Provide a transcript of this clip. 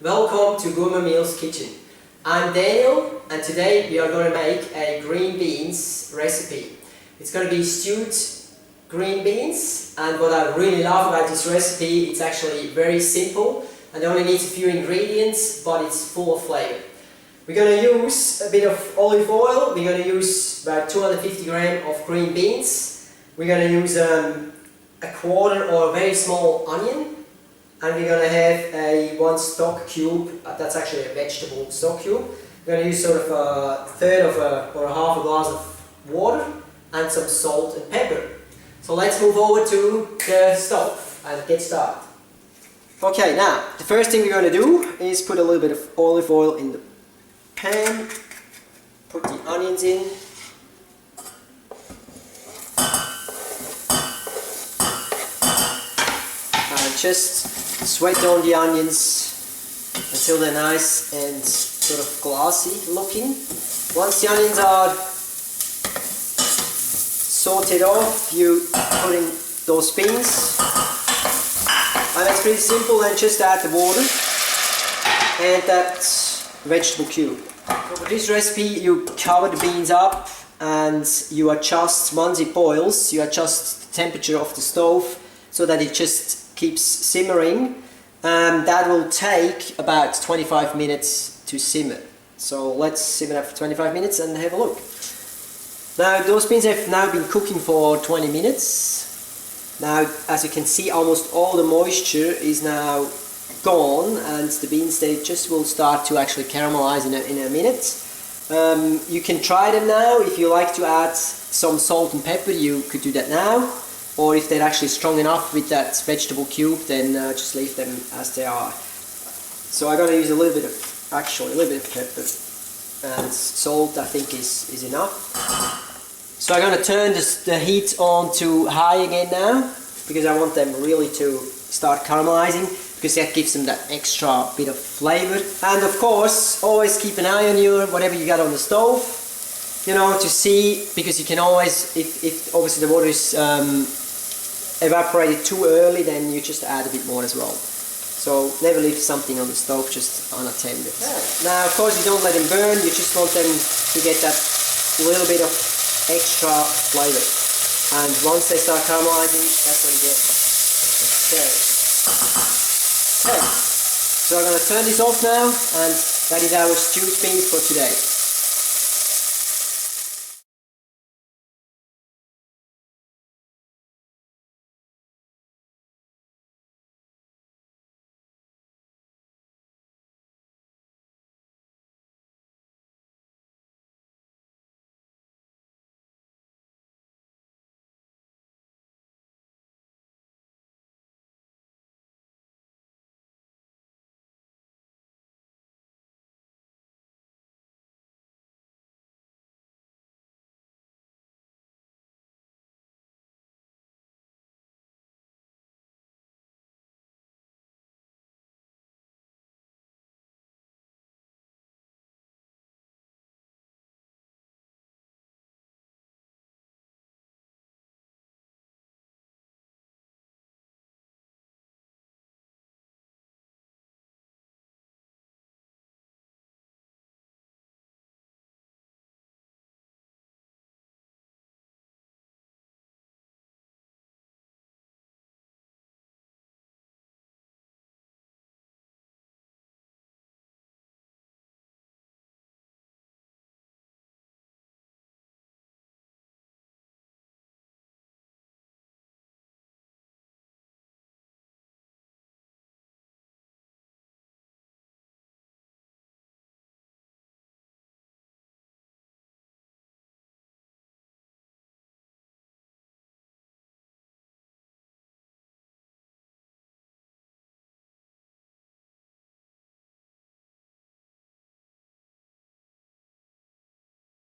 Welcome to Gourmet Meals Kitchen. I'm Daniel and today we are going to make a green beans recipe. It's going to be stewed green beans, and what I really love about this recipe, it's actually very simple and only needs a few ingredients, but it's full of flavor. We're going to use a bit of olive oil. We're going to use about 250 grams of green beans. We're going to use a quarter or a very small onion, and we're going to have a 1 stock cube. That's actually a vegetable stock cube. We're going to use sort of a third of or a half a glass of water and some salt and pepper. So let's move over to the stove and get started. Okay, now the first thing we're going to do is put a little bit of olive oil in the pan, put the onions in, and just sweat on the onions until they're nice and sort of glassy looking. Once the onions are sauteed off, you put in those beans, and it's pretty simple. Then just add the water and that vegetable cube. So for this recipe, you cover the beans up and you adjust, once it boils, you adjust the temperature of the stove so that it just keeps simmering. That will take about 25 minutes to simmer. So let's simmer that for 25 minutes and have a look. Now those beans have now been cooking for 20 minutes. Now as you can see, almost all the moisture is now gone, and the beans, they just will start to actually caramelize in a minute. You can try them now. If you like to add some salt and pepper, you could do that now, or if they're actually strong enough with that vegetable cube, then just leave them as they are. So I'm going to use a little bit of pepper, and salt I think is enough. So I'm going to turn the heat on to high again now, because I want them really to start caramelizing, because that gives them that extra bit of flavor. And of course, always keep an eye on your whatever you got on the stove, you know, to see, because you can always, if obviously the water is evaporated too early, then you just add a bit more as well. So never leave something on the stove just unattended. Yeah. Now of course you don't let them burn, you just want them to get that little bit of extra flavor. And once they start caramelizing, that's what you get. Okay, so I'm going to turn this off now, and that is our stewed beans for today.